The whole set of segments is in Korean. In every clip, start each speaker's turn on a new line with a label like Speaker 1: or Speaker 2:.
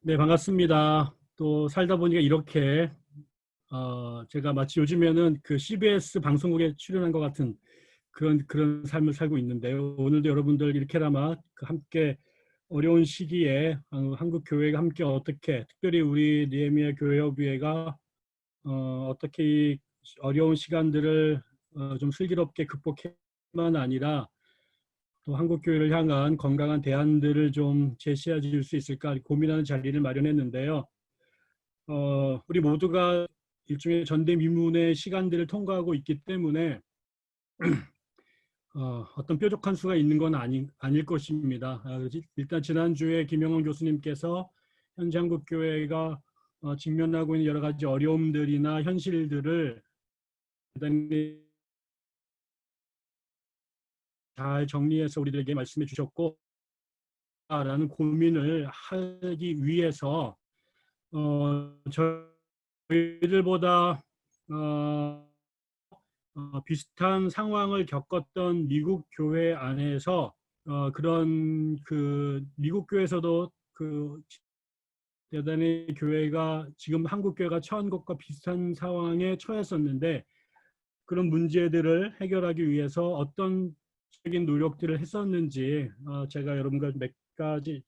Speaker 1: 네, 반갑습니다. 또 살다 보니까 이렇게 제가 마치 요즘에는 그 CBS 방송국에 출연한 것 같은 그런 삶을 살고 있는데요. 오늘도 여러분들 이렇게나마 함께 어려운 시기에 한국 교회가 함께 어떻게, 특별히 우리 니에미아 교회협의회가 어떻게 이 어려운 시간들을 좀 슬기롭게 극복해만 아니라 또 한국 교회를 향한 건강한 대안들을 좀 제시해 줄 수 있을까 고민하는 자리를 마련했는데요. 우리 모두가 일종의 전대미문의 시간들을 통과하고 있기 때문에 어떤 뾰족한 수가 있는 건 아닐 것입니다. 일단 지난주에 김영원 교수님께서 현재 한국교회가 직면하고 있는 여러 가지 어려움들이나 현실들을 대단히 잘 정리해서 우리들에게 말씀해 주셨고, 라는 고민을 하기 위해서 저희들보다 비슷한 상황을 겪었던 미국 교회 안에서 그런 그 미국 교회에서도 그 대단히 교회가 지금 한국 교회가 처한 것과 비슷한 상황에 처했었는데 그런 문제들을 해결하기 위해서 어떤 적인 노력들을 했었는지 제가 여러분과 몇 가지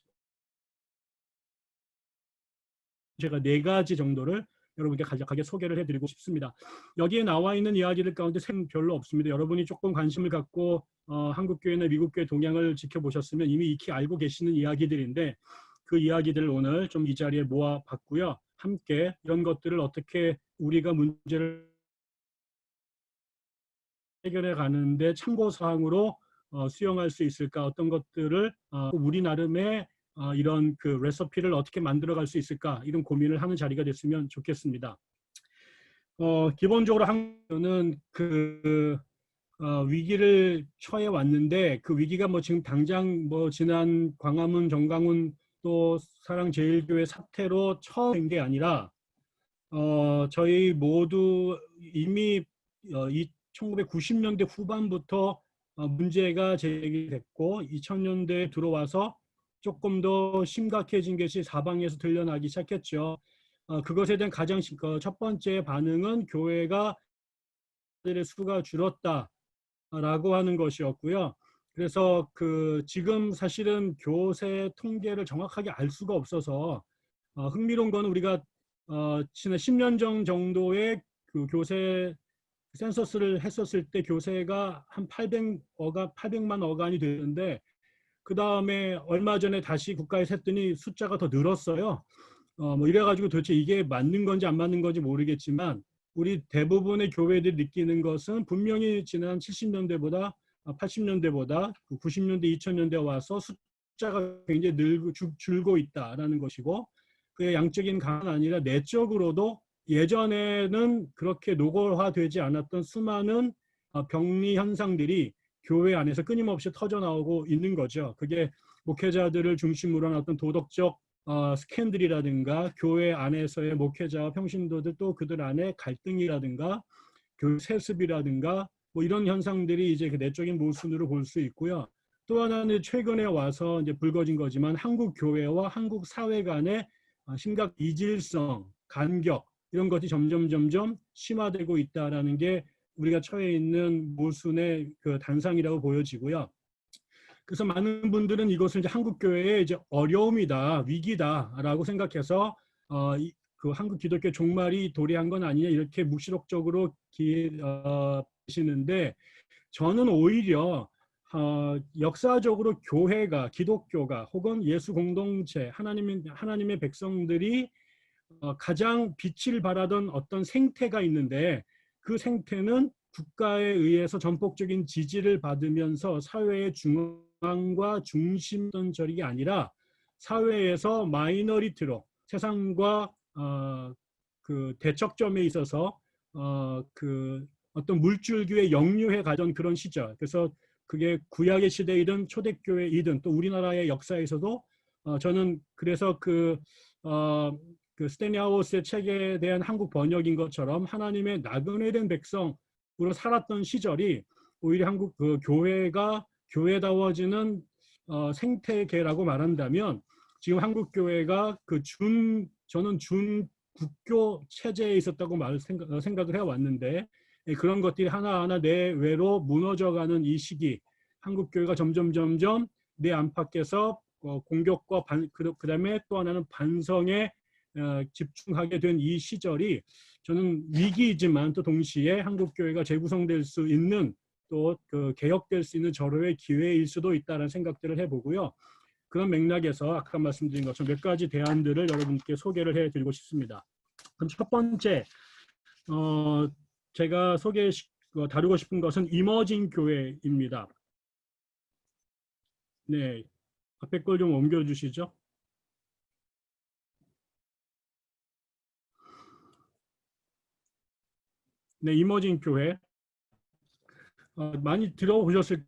Speaker 1: 제가 네 가지 정도를 여러분께 간략하게 소개를 해드리고 싶습니다. 여기에 나와 있는 이야기들 가운데 셈 별로 없습니다. 여러분이 조금 관심을 갖고 한국교회나 미국교회 동향을 지켜보셨으면 이미 익히 알고 계시는 이야기들인데 그 이야기들을 오늘 좀 이 자리에 모아봤고요. 함께 이런 것들을 어떻게 우리가 문제를 해결해 가는데 참고사항으로 수용할 수 있을까, 어떤 것들을 우리 나름의 이런 그 레시피를 어떻게 만들어갈 수 있을까, 이런 고민을 하는 자리가 됐으면 좋겠습니다. 기본적으로 한국은 위기를 처해 왔는데 그 위기가 뭐 지금 당장 뭐 지난 광화문 정강훈 또 사랑제일교회 사태로 처음 된 게 아니라 저희 모두 이미 1990년대 후반부터 문제가 제기됐고 2000년대에 들어와서 조금 더 심각해진 것이 사방에서 들려나기 시작했죠. 그것에 대한 가장 첫 번째 반응은 교회가 들의 수가 줄었다라고 하는 것이었고요. 그래서 지금 사실은 교세 통계를 정확하게 알 수가 없어서 흥미로운 건 우리가 지난 10년 전 정도의 그 교세 센서스를 했었을 때 교세가 한 800만 어간이 되는데 그 다음에 얼마 전에 다시 국가에서 했더니 숫자가 더 늘었어요. 뭐 이래가지고 도대체 이게 맞는 건지 안 맞는 건지 모르겠지만 우리 대부분의 교회들이 느끼는 것은 분명히 지난 70년대보다 80년대보다 90년대 2000년대 와서 숫자가 굉장히 줄고 있다라는 것이고 그의 양적인 강은 아니라 내적으로도 예전에는 그렇게 노골화되지 않았던 수많은 병리 현상들이 교회 안에서 끊임없이 터져나오고 있는 거죠. 그게 목회자들을 중심으로 한 어떤 도덕적 스캔들이라든가 교회 안에서의 목회자와 평신도들 또 그들 안에 갈등이라든가 교회 세습이라든가 뭐 이런 현상들이 이제 그 내적인 모순으로 볼 수 있고요. 또 하나는 최근에 와서 이제 불거진 거지만 한국 교회와 한국 사회 간의 심각 이질성, 간격 이런 것이 점점 심화되고 있다라는 게 우리가 처해 있는 모순의 그 단상이라고 보여지고요. 그래서 많은 분들은 이것을 이제 한국 교회의 이제 어려움이다, 위기다라고 생각해서 그 한국 기독교 종말이 도래한 건 아니냐 이렇게 묵시록적으로 계시는데 저는 오히려 역사적으로 교회가 기독교가 혹은 예수 공동체 하나님의 백성들이 가장 빛을 발하던 어떤 생태가 있는데 그 생태는 국가에 의해서 전폭적인 지지를 받으면서 사회의 중앙과 중심던 절이 아니라 사회에서 마이너리티로 세상과 그 대척점에 있어서 그 어떤 물줄기에 역류해 가던 그런 시절. 그래서 그게 구약의 시대이든 초대교회이든 또 우리나라의 역사에서도 저는 그래서 그 스탠리 하우스의 책에 대한 한국 번역인 것처럼 하나님의 나그네된 백성으로 살았던 시절이 오히려 한국 그 교회가 교회다워지는 생태계라고 말한다면 지금 한국 교회가 저는 준국교 체제에 있었다고 생각을 해왔는데, 그런 것들이 하나하나 내외로 무너져가는 이 시기, 한국 교회가 점점 내 안팎에서 공격과 그다음에 또 하나는 반성에 집중하게 된 이 시절이 저는 위기이지만 또 동시에 한국 교회가 재구성될 수 있는 또 그 개혁될 수 있는 절호의 기회일 수도 있다는 생각들을 해보고요. 그런 맥락에서 아까 말씀드린 것처럼 몇 가지 대안들을 여러분께 소개를 해드리고 싶습니다. 그럼 첫 번째, 제가 다루고 싶은 것은 이머징 교회입니다. 네, 앞에 걸 좀 옮겨주시죠. 네, 이머징 교회. 많이 들어보셨을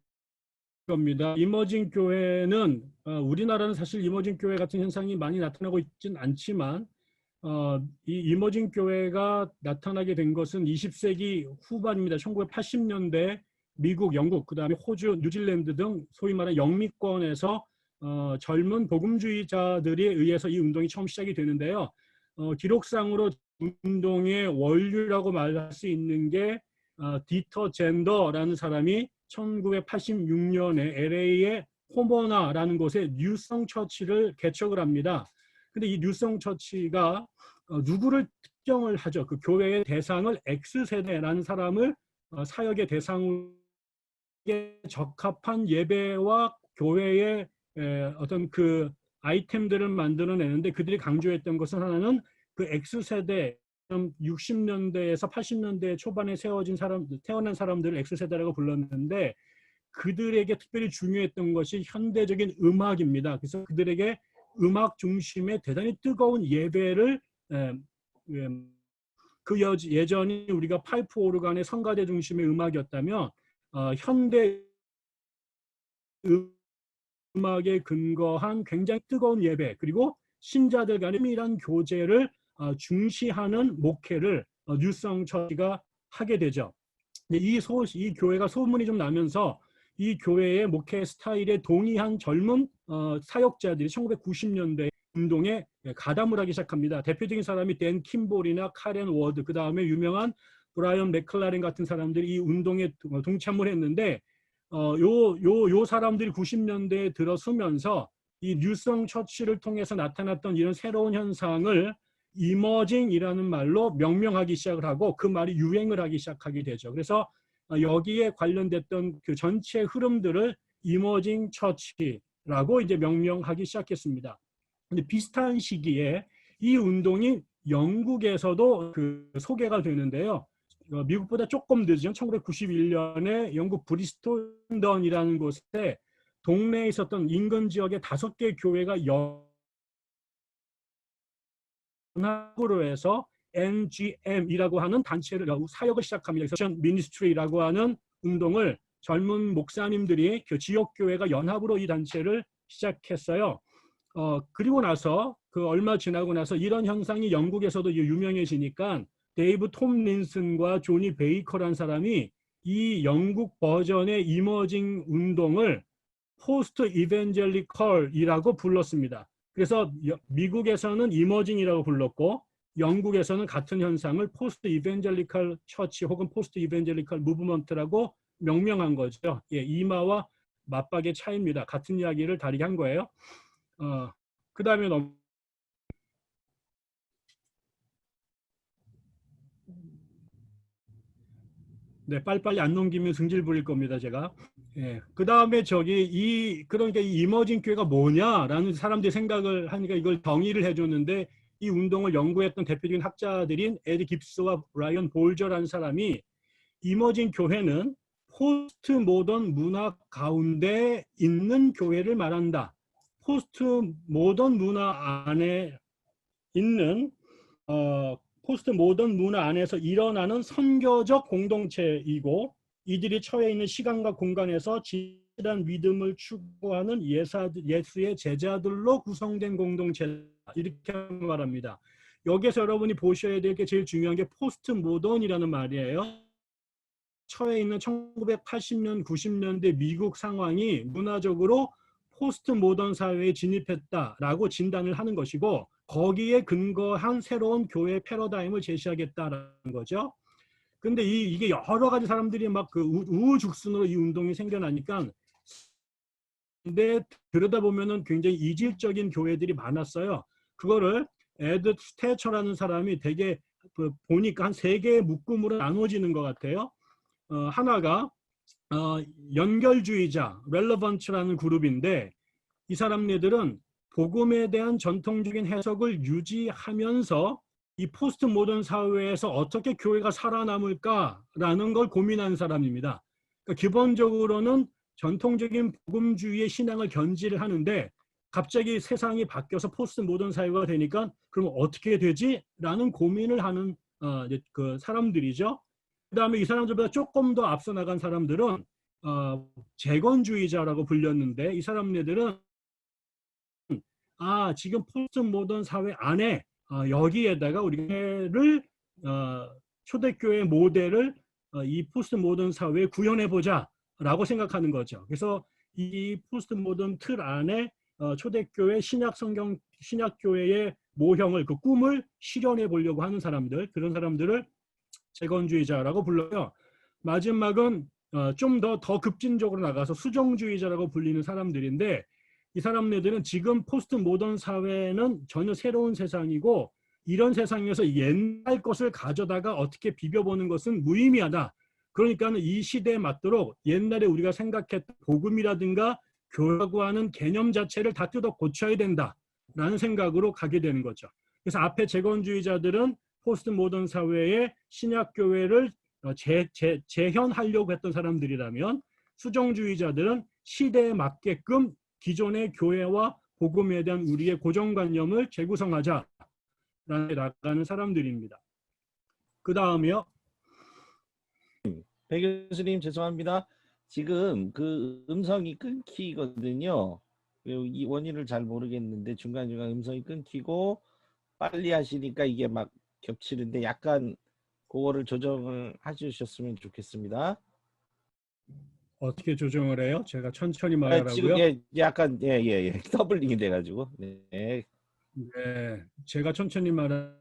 Speaker 1: 겁니다. 이머징 교회는 우리나라는 사실 이머징 교회 같은 현상이 많이 나타나고 있진 않지만 이 이머징 교회가 나타나게 된 것은 20세기 후반입니다. 1980년대 미국, 영국, 그다음에 호주, 뉴질랜드 등 소위 말하는 영미권에서 젊은 복음주의자들에 의해서 이 운동이 처음 시작이 되는데요. 기록상으로 운동의 원류라고 말할 수 있는 게 디터 젠더라는 사람이 1986년에 LA의 호머나라는 곳에 뉴성 처치를 개척을 합니다. 근데 이 뉴성 처치가 누구를 특정을 하죠. 그 교회의 대상을 X세대라는 사람을 사역의 대상에 적합한 예배와 교회의 어떤 그 아이템들을 만들어내는데, 그들이 강조했던 것은 하나는 그 X세대, 60년대에서 80년대 초반에 태어난 사람들을 X세대라고 불렀는데, 그들에게 특별히 중요했던 것이 현대적인 음악입니다. 그래서 그들에게 음악 중심의 대단히 뜨거운 예배를 예전이 우리가 파이프 오르간의 성가대 중심의 음악이었다면 현대 음악에 근거한 굉장히 뜨거운 예배, 그리고 신자들 간의 밀한 교제를 중시하는 목회를 뉴성 처치가 하게 되죠. 이 교회가 소문이 좀 나면서 이 교회의 목회 스타일에 동의한 젊은 사역자들이 1990년대 운동에 가담을 하기 시작합니다. 대표적인 사람이 댄 킴볼이나 카렌 워드, 그 다음에 유명한 브라이언 맥클라렌 같은 사람들이 이 운동에 동참을 했는데, 요 사람들이 90년대에 들어서면서 이 뉴성 처치를 통해서 나타났던 이런 새로운 현상을 이머징이라는 말로 명명하기 시작을 하고, 그 말이 유행을 하기 시작하게 되죠. 그래서 여기에 관련됐던 그 전체 흐름들을 이머징 처치라고 이제 명명하기 시작했습니다. 근데 비슷한 시기에 이 운동이 영국에서도 그 소개가 되는데요. 미국보다 조금 늦은 1991년에 영국 브리스톨 런던이라는 곳에 동네에 있었던 인근 지역의 5개 교회가 연합으로 해서 NGM이라고 하는 단체를 사역을 시작합니다. 그래서 미니스트리라고 하는 운동을 젊은 목사님들이 그 지역 교회가 연합으로 이 단체를 시작했어요. 그리고 나서 얼마 지나고 나서 이런 현상이 영국에서도 유명해지니까 데이브 톰린슨과 조니 베이커라는 사람이 이 영국 버전의 이머징 운동을 포스트 이벤젤리컬이라고 불렀습니다. 그래서 미국에서는 이머징이라고 불렀고, 영국에서는 같은 현상을 포스트 이벤젤리컬 처치 혹은 포스트 이벤젤리컬 무브먼트라고 명명한 거죠. 예, 이마와 맞박의 차이입니다. 같은 이야기를 다르게 한 거예요. 그 다음에 네, 빨리빨리 안 넘기면 승질 부릴 겁니다, 제가. 예, 그 다음에 그러니까 이 이머징 교회가 뭐냐라는 사람들이 생각을 하니까 이걸 정의를 해줬는데, 이 운동을 연구했던 대표적인 학자들인 에드 깁스와 브라이언 볼저라는 사람이 이머징 교회는 포스트 모던 문화 가운데 있는 교회를 말한다. 포스트 모던 문화 안에 있는 포스트 모던 문화 안에서 일어나는 선교적 공동체이고, 이들이 처해 있는 시간과 공간에서 진실한 믿음을 추구하는 예수의 제자들로 구성된 공동체, 이렇게 말합니다. 여기서 여러분이 보셔야 될 게 제일 중요한 게 포스트 모던이라는 말이에요. 처해 있는 1980년, 90년대 미국 상황이 문화적으로 포스트 모던 사회에 진입했다라고 진단을 하는 것이고 거기에 근거한 새로운 교회 패러다임을 제시하겠다라는 거죠. 근데 이게 여러 가지 사람들이 막 그 우후죽순으로 이 운동이 생겨나니까 근데 들여다보면은 굉장히 이질적인 교회들이 많았어요. 그거를 에드 스태처라는 사람이 되게 보니까 한 세 개의 묶음으로 나눠지는 것 같아요. 하나가 연결주의자, 렐러번츠라는 그룹인데 이 사람네들은 복음에 대한 전통적인 해석을 유지하면서 이 포스트 모던 사회에서 어떻게 교회가 살아남을까라는 걸 고민하는 사람입니다. 그러니까 기본적으로는 전통적인 복음주의의 신앙을 견지를 하는데 갑자기 세상이 바뀌어서 포스트 모던 사회가 되니까 그럼 어떻게 되지? 라는 고민을 하는 그 사람들이죠. 그 다음에 이 사람들보다 조금 더 앞서 나간 사람들은 재건주의자라고 불렸는데 이 사람들은 지금 포스트 모던 사회 안에 여기에다가 우리를 초대교회 모델을 이 포스트 모던 사회에 구현해 보자 라고 생각하는 거죠. 그래서 이 포스트 모던 틀 안에 초대교회 신약교회의 모형을 그 꿈을 실현해 보려고 하는 사람들, 그런 사람들을 재건주의자라고 불러요. 마지막은 좀 더 급진적으로 나가서 수정주의자라고 불리는 사람들인데 이 사람들은 지금 포스트 모던 사회는 전혀 새로운 세상이고 이런 세상에서 옛날 것을 가져다가 어떻게 비벼보는 것은 무의미하다. 그러니까 이 시대에 맞도록 옛날에 우리가 생각했던 복음이라든가 교회라고 하는 개념 자체를 다 뜯어 고쳐야 된다라는 생각으로 가게 되는 거죠. 그래서 앞에 재건주의자들은 포스트 모던 사회의 신약교회를 재현하려고 했던 사람들이라면 수정주의자들은 시대에 맞게끔 기존의 교회와 복음에 대한 우리의 고정관념을 재구성하자 나가는 사람들입니다. 그 다음에요.
Speaker 2: 배 교수님 죄송합니다. 지금 그 음성이 끊기거든요. 이 원인을 잘 모르겠는데 중간중간 음성이 끊기고 빨리 하시니까 이게 막 겹치는데 약간 그거를 조정을 해주셨으면 좋겠습니다.
Speaker 1: 어떻게 조정을 해요? 제가 천천히
Speaker 2: 지금
Speaker 1: 말하라고요?
Speaker 2: 약간 더블링이 돼가지고 네.
Speaker 1: 네, 제가 천천히 말하면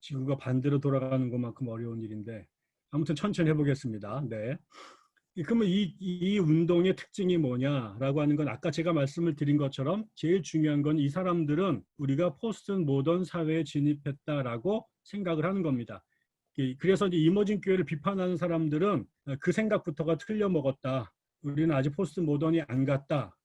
Speaker 1: 지구가 반대로 돌아가는 것만큼 어려운 일인데 아무튼 천천히 해보겠습니다. 네. 그러면 이 운동의 특징이 뭐냐라고 하는 건 아까 제가 말씀을 드린 것처럼 제일 중요한 건 이 사람들은 우리가 포스트 모던 사회에 진입했다라고 생각을 하는 겁니다. 그래서 이제 이머징 교회를 비판하는 사람들은 그 생각부터가 틀려 먹었다. 우리는 아직 포스트 모던이 안 갔다.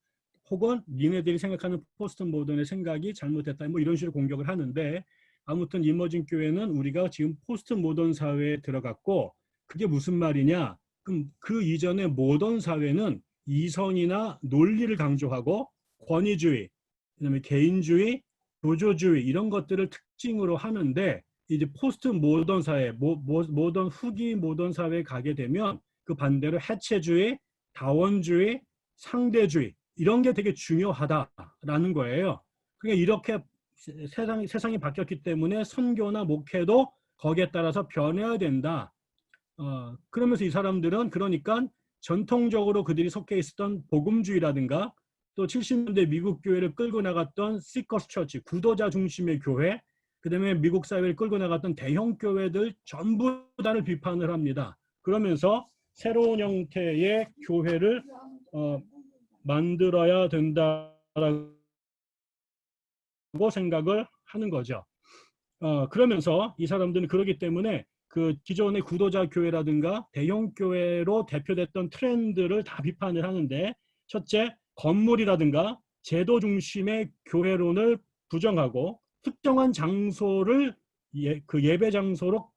Speaker 1: 혹은 니네들이 생각하는 포스트 모던의 생각이 잘못됐다. 뭐 이런 식으로 공격을 하는데 아무튼 이머징 교회는 우리가 지금 포스트 모던 사회에 들어갔고 그게 무슨 말이냐? 그럼 그 이전의 모던 사회는 이성이나 논리를 강조하고 권위주의, 그다음에 개인주의, 도조주의 이런 것들을 특징으로 하는데 이제 포스트 모던 사회, 모던 후기 모던 사회에 가게 되면 그 반대로 해체주의, 다원주의, 상대주의 이런 게 되게 중요하다라는 거예요. 그러니까 이렇게 세상이 바뀌었기 때문에 선교나 목회도 거기에 따라서 변해야 된다. 그러면서 이 사람들은 그러니까 전통적으로 그들이 속해 있었던 복음주의라든가 또 70년대 미국 교회를 끌고 나갔던 시커스 처치, 구도자 중심의 교회, 그 다음에 미국 사회를 끌고 나갔던 대형 교회들 전부 다를 비판을 합니다. 그러면서 새로운 형태의 교회를 만들어야 된다라고 생각을 하는 거죠. 그러면서 이 사람들은 그러기 때문에 그 기존의 구도자 교회라든가 대형 교회로 대표됐던 트렌드를 다 비판을 하는데 첫째, 건물이라든가 제도 중심의 교회론을 부정하고 특정한 장소를 그 예배 장소로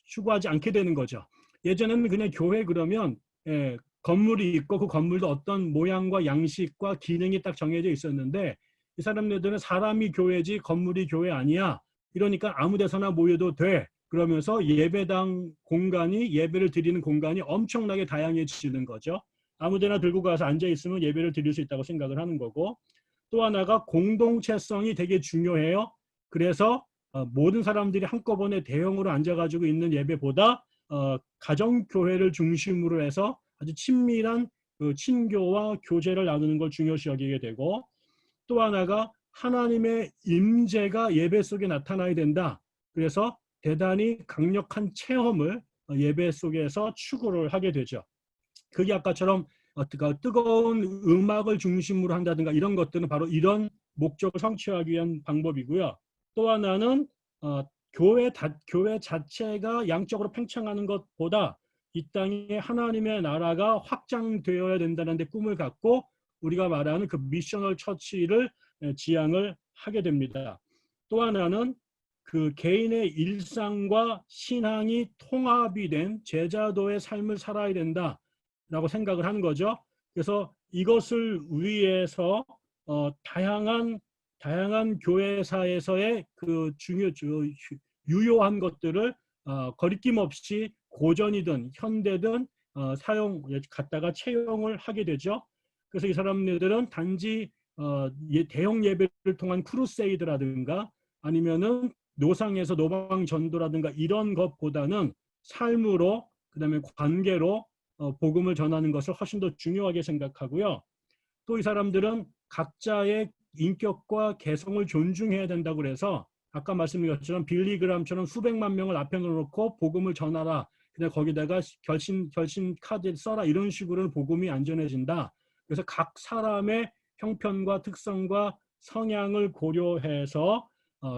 Speaker 1: 추구하지 않게 되는 거죠. 예전에는 그냥 교회 그러면 건물이 있고 그 건물도 어떤 모양과 양식과 기능이 딱 정해져 있었는데 이 사람들은 사람이 교회지 건물이 교회 아니야. 이러니까 아무 데서나 모여도 돼. 그러면서 예배당 공간이 예배를 드리는 공간이 엄청나게 다양해지는 거죠. 아무 데나 들고 가서 앉아 있으면 예배를 드릴 수 있다고 생각을 하는 거고 또 하나가 공동체성이 되게 중요해요. 그래서 모든 사람들이 한꺼번에 대형으로 앉아가지고 있는 예배보다 가정교회를 중심으로 해서 아주 친밀한 그 친교와 교제를 나누는 걸 중요시 여기게 되고, 또 하나가 하나님의 임재가 예배 속에 나타나야 된다. 그래서 대단히 강력한 체험을 예배 속에서 추구를 하게 되죠. 그게 아까처럼 뜨거운 음악을 중심으로 한다든가 이런 것들은 바로 이런 목적을 성취하기 위한 방법이고요. 또 하나는 교회 자체가 양적으로 팽창하는 것보다 이 땅에 하나님의 나라가 확장되어야 된다는 데 꿈을 갖고 우리가 말하는 그 미셔널 처치를 지향을 하게 됩니다. 또 하나는 그 개인의 일상과 신앙이 통합이 된 제자도의 삶을 살아야 된다라고 생각을 하는 거죠. 그래서 이것을 위해서 다양한 교회사에서의 그 유효한 것들을 거리낌 없이 고전이든 현대든 갖다가 채용을 하게 되죠. 그래서 이 사람들은 단지 대형 예배를 통한 크루세이드라든가 아니면은 노상에서 노방 전도라든가 이런 것보다는 삶으로 그다음에 관계로 복음을 전하는 것을 훨씬 더 중요하게 생각하고요. 또 이 사람들은 각자의 인격과 개성을 존중해야 된다고 그래서 아까 말씀드린 것처럼 빌리그람처럼 수백만 명을 앞에 놓고 복음을 전하라. 그냥 거기다가 결심 카드 써라 이런 식으로는 복음이 안전해진다. 그래서 각 사람의 형편과 특성과 성향을 고려해서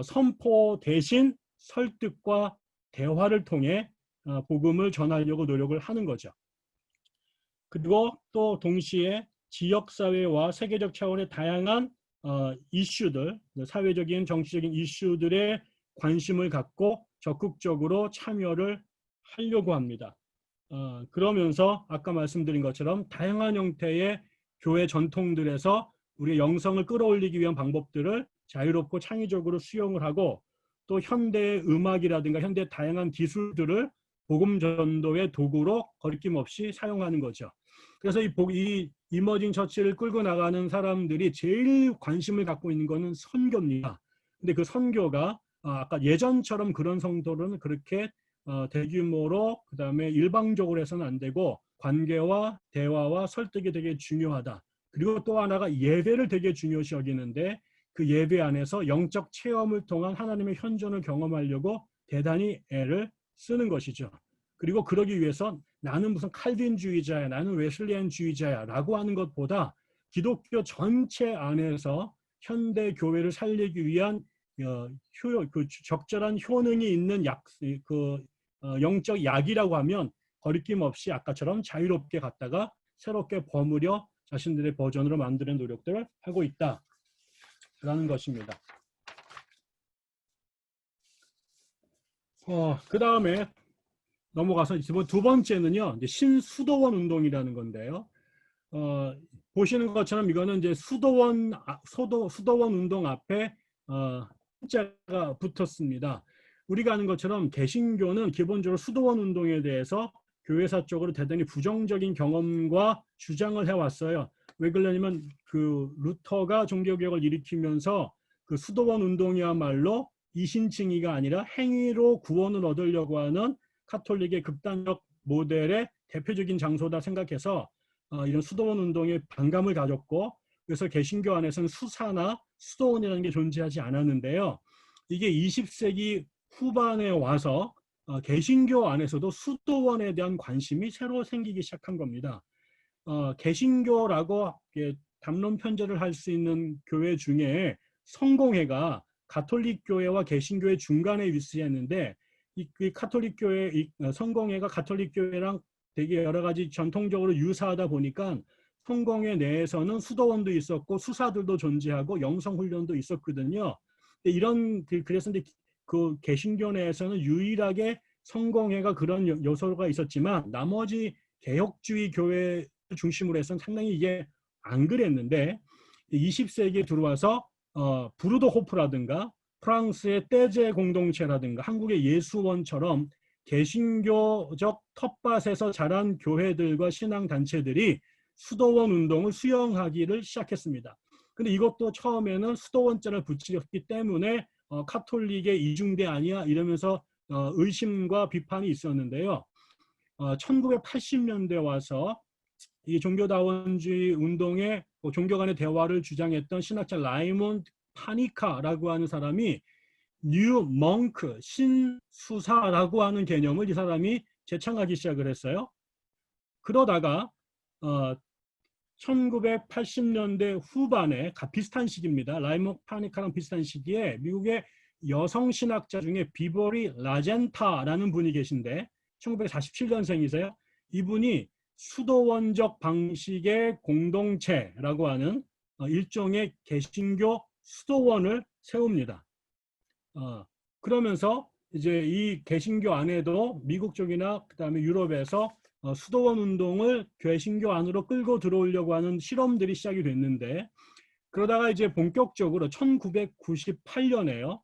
Speaker 1: 선포 대신 설득과 대화를 통해 복음을 전하려고 노력을 하는 거죠. 그리고 또 동시에 지역사회와 세계적 차원의 다양한 이슈들, 사회적인 정치적인 이슈들에 관심을 갖고 적극적으로 참여를 하려고 합니다. 그러면서 아까 말씀드린 것처럼 다양한 형태의 교회 전통들에서 우리의 영성을 끌어올리기 위한 방법들을 자유롭고 창의적으로 수용을 하고 또 현대 음악이라든가 현대 다양한 기술들을 복음 전도의 도구로 거리낌 없이 사용하는 거죠. 그래서 이 이머징 처치를 끌고 나가는 사람들이 제일 관심을 갖고 있는 것은 선교입니다. 근데 그 선교가 아까 예전처럼 그런 성도는 그렇게 대규모로 그다음에 일방적으로 해서는 안 되고 관계와 대화와 설득이 되게 중요하다. 그리고 또 하나가 예배를 되게 중요시 여기는데 그 예배 안에서 영적 체험을 통한 하나님의 현존을 경험하려고 대단히 애를 쓰는 것이죠. 그리고 그러기 위해서 나는 무슨 칼빈주의자야, 나는 웨슬리안주의자야 라고 하는 것보다 기독교 전체 안에서 현대 교회를 살리기 위한 적절한 효능이 있는 영적 약이라고 하면 거리낌 없이 아까처럼 자유롭게 갖다가 새롭게 버무려 자신들의 버전으로 만드는 노력들을 하고 있다라는 것입니다. 그 다음에 넘어가서 두 번째는요, 이제 신수도원 운동이라는 건데요. 보시는 것처럼 이거는 이제 수도원 운동 앞에 자가 붙었습니다. 우리가 아는 것처럼 개신교는 기본적으로 수도원 운동에 대해서 교회사 쪽으로 대단히 부정적인 경험과 주장을 해왔어요. 왜 그러냐면 그 루터가 종교개혁을 일으키면서 그 수도원 운동이야말로 이신칭의가 아니라 행위로 구원을 얻으려고 하는 카톨릭의 극단적 모델의 대표적인 장소다 생각해서 이런 수도원 운동에 반감을 가졌고 그래서 개신교 안에서는 수사나 수도원이라는 게 존재하지 않았는데요. 이게 20세기 후반에 와서 개신교 안에서도 수도원에 대한 관심이 새로 생기기 시작한 겁니다. 개신교라고 담론 편제를 할 수 있는 교회 중에 성공회가 가톨릭 교회와 개신교의 중간에 위치했는데 이 가톨릭 교회 성공회가 가톨릭 교회랑 되게 여러 가지 전통적으로 유사하다 보니까 성공회 내에서는 수도원도 있었고 수사들도 존재하고 영성훈련도 있었거든요. 그래서 그 개신교 내에서는 유일하게 성공회가 그런 요소가 있었지만 나머지 개혁주의 교회 중심으로 해서는 상당히 이게 안 그랬는데 20세기에 들어와서 부르도 호프라든가 프랑스의 떼제 공동체라든가 한국의 예수원처럼 개신교적 텃밭에서 자란 교회들과 신앙단체들이 수도원 운동을 수용하기를 시작했습니다. 근데 이것도 처음에는 수도원자를 붙였기 때문에 카톨릭의 이중대 아니야 이러면서 의심과 비판이 있었는데요. 1980년대 와서 이 종교다원주의 운동의 종교 간의 대화를 주장했던 신학자 라이몬드 파니카라고 하는 사람이 뉴 멍크, 신수사라고 하는 개념을 이 사람이 제창하기 시작을 했어요. 그러다가 1980년대 후반에 비슷한 시기입니다. 라이몬드 파니카랑 비슷한 시기에 미국의 여성 신학자 중에 비버리 라젠타라는 분이 계신데 1947년생이세요. 이분이 수도원적 방식의 공동체라고 하는 일종의 개신교 수도원을 세웁니다. 그러면서 이제 이 개신교 안에도 미국 쪽이나 그다음에 유럽에서 수도원 운동을 개신교 안으로 끌고 들어오려고 하는 실험들이 시작이 됐는데 그러다가 이제 본격적으로 1998년에요.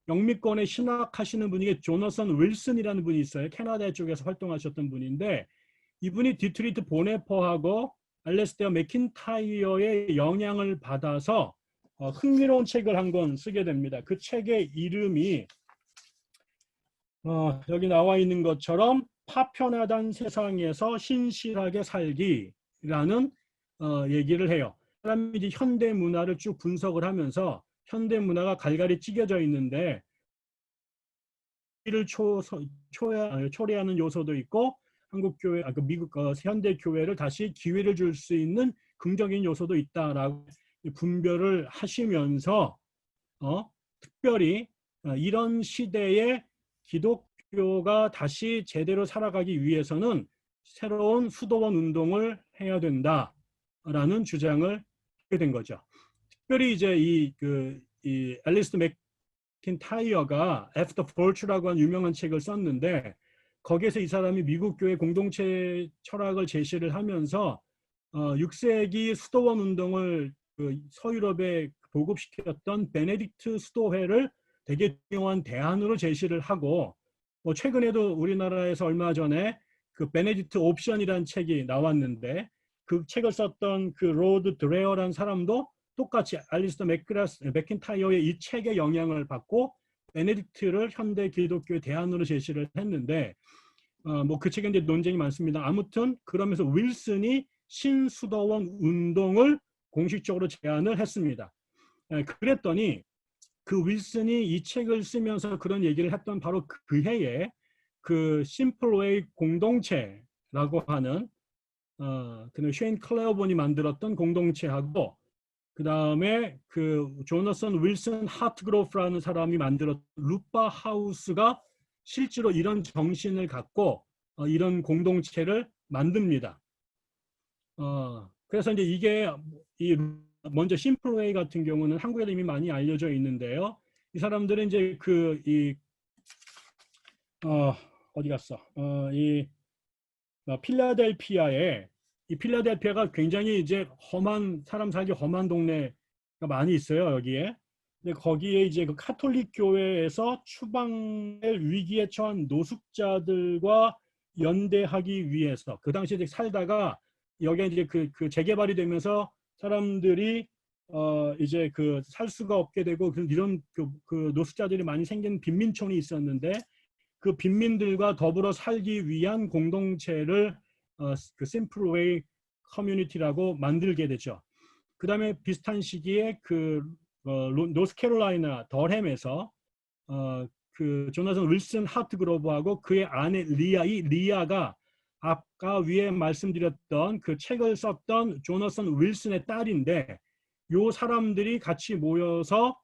Speaker 1: 영미권에 신학하시는 분이 조너선 윌슨이라는 분이 있어요. 캐나다 쪽에서 활동하셨던 분인데 이분이 디트리트 보네퍼하고 알레스테어 맥킨타이어의 영향을 받아서 흥미로운 책을 한 권 쓰게 됩니다. 그 책의 이름이 여기 나와 있는 것처럼 파편화된 세상에서 신실하게 살기라는 얘기를 해요. 사람이 이제 현대 문화를 쭉 분석을 하면서 현대 문화가 갈갈이 찢겨져 있는데 이를 초래하는 요소도 있고 한국 교회, 미국 현대 교회를 다시 기회를 줄 수 있는 긍정적인 요소도 있다라고 분별을 하시면서 특별히 이런 시대에 기독교가 다시 제대로 살아가기 위해서는 새로운 수도원 운동을 해야 된다라는 주장을 하게 된 거죠. 특별히 이제 이 앨리스 맥킨타이어가 After Virtue라고 하는 유명한 책을 썼는데 거기에서 이 사람이 미국 교회 공동체 철학을 제시를 하면서 6세기 수도원 운동을 서유럽에 보급시켰던 베네딕트 수도회를 되게 중요한 대안으로 제시를 하고 최근에도 우리나라에서 얼마 전에 그 베네딕트 옵션이라는 책이 나왔는데 그 책을 썼던 그 로드 드레어라는 사람도 똑같이 알리스터 맥킨타이어의 이 책의 영향을 받고 베네딕트를 현대 기독교의 대안으로 제시를 했는데 그 책에 이제 논쟁이 많습니다. 아무튼 그러면서 윌슨이 신수도원 운동을 공식적으로 제안을 했습니다. 그랬더니 그 윌슨이 이 책을 쓰면서 그런 얘기를 했던 바로 그 해에 그 심플웨이 공동체라고 하는 그 쉐인 클레어본이 만들었던 공동체하고 그 다음에 그 조너선 윌슨 하트그로프라는 사람이 만들었던 루파 하우스가 실제로 이런 정신을 갖고 이런 공동체를 만듭니다. 그래서 이제 이게 먼저 심플웨이 같은 경우는 한국에도 이미 많이 알려져 있는데요. 이 사람들은 이제 어디 갔어? 필라델피아에 이 필라델피아가 굉장히 이제 험한 사람 살기 험한 동네가 많이 있어요 여기에. 근데 거기에 이제 그 카톨릭 교회에서 추방될 위기에 처한 노숙자들과 연대하기 위해서 그 당시에 이제 살다가 여기에 이제 그 재개발이 되면서 사람들이 이제 그 살 수가 없게 되고 이런 그 노숙자들이 많이 생긴 빈민촌이 있었는데 그 빈민들과 더불어 살기 위한 공동체를 그 심플웨이 커뮤니티라고 만들게 되죠. 그 다음에 비슷한 시기에 노스캐롤라이나 덜햄에서 그 조나선 윌슨 하트그로브하고 그의 아내 리아가 아까 위에 말씀드렸던 그 책을 썼던 조나선 윌슨의 딸인데 요 사람들이 같이 모여서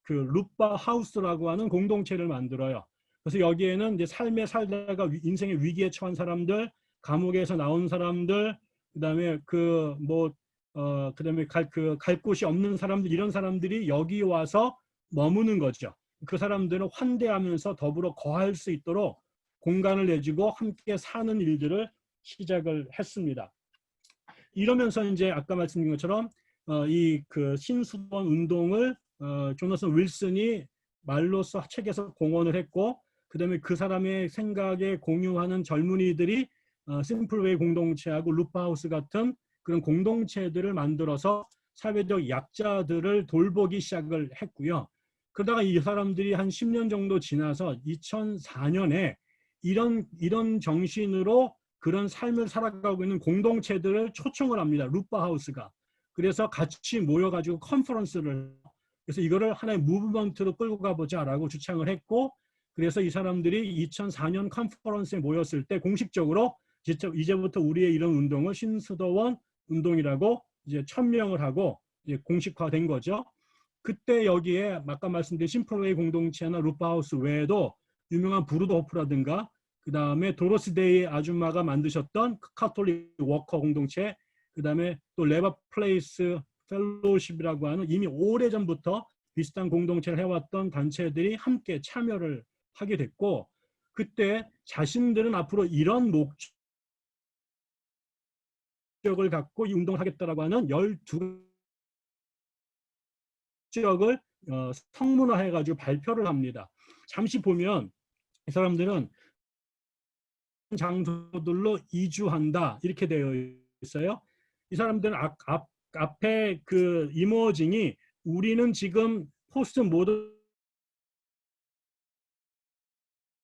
Speaker 1: 그 루파 하우스라고 하는 공동체를 만들어요. 그래서 여기에는 이제 삶에 살다가 인생의 위기에 처한 사람들, 감옥에서 나온 사람들, 그다음에 그다음에 갈 곳이 없는 사람들 이런 사람들이 여기 와서 머무는 거죠. 그 사람들은 환대하면서 더불어 거할 수 있도록 공간을 내주고 함께 사는 일들을 시작을 했습니다. 이러면서 이제 아까 말씀드린 것처럼 이 그 신수도원 운동을 조나선 윌슨이 말로써 책에서 공헌을 했고 그다음에 그 사람의 생각에 공유하는 젊은이들이 심플웨이 공동체하고 루파하우스 같은 그런 공동체들을 만들어서 사회적 약자들을 돌보기 시작을 했고요. 그러다가 이 사람들이 한 10년 정도 지나서 2004년에 이런 정신으로 그런 삶을 살아가고 있는 공동체들을 초청을 합니다. 루파하우스가. 그래서 같이 모여가지고 컨퍼런스를, 그래서 이거를 하나의 무브먼트로 끌고 가보자라고 주창을 했고, 그래서 이 사람들이 2004년 컨퍼런스에 모였을 때 공식적으로 이제부터 우리의 이런 운동을 신수도원 운동이라고 이제 천명을 하고 이제 공식화된 거죠. 그때 여기에 아까 말씀드린 심플웨이 공동체나 루파하우스 외에도 유명한 부르도호프라든가 그 다음에 도로스데이 아줌마가 만드셨던 카톨릭 워커 공동체, 그 다음에 또 레바 플레이스 펠로우십이라고 하는 이미 오래전부터 비슷한 공동체를 해왔던 단체들이 함께 참여를 하게 됐고, 그때 자신들은 앞으로 이런 목적을 갖고 이 운동을 하겠다라고 하는 12지역을 성문화해가지고 발표를 합니다. 잠시 보면 이 사람들은 장소들로 이주한다 이렇게 되어 있어요. 이 사람들은 앞에 그 이머징이 우리는 지금 포스트 모던,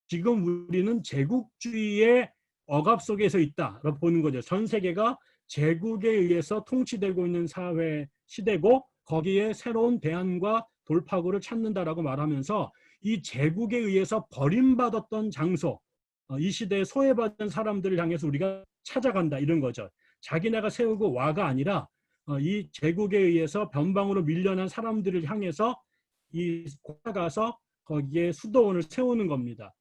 Speaker 1: 지금 우리는 제국주의의 억압 속에서 있다라고 보는 거죠. 전 세계가 제국에 의해서 통치되고 있는 사회 시대고 거기에 새로운 대안과 돌파구를 찾는다라고 말하면서 이 제국에 의해서 버림받았던 장소, 이 시대에 소외받은 사람들을 향해서 우리가 찾아간다 이런 거죠. 자기네가 세우고 와가 아니라 이 제국에 의해서 변방으로 밀려난 사람들을 향해서 이 가서 거기에 수도원을 세우는 겁니다.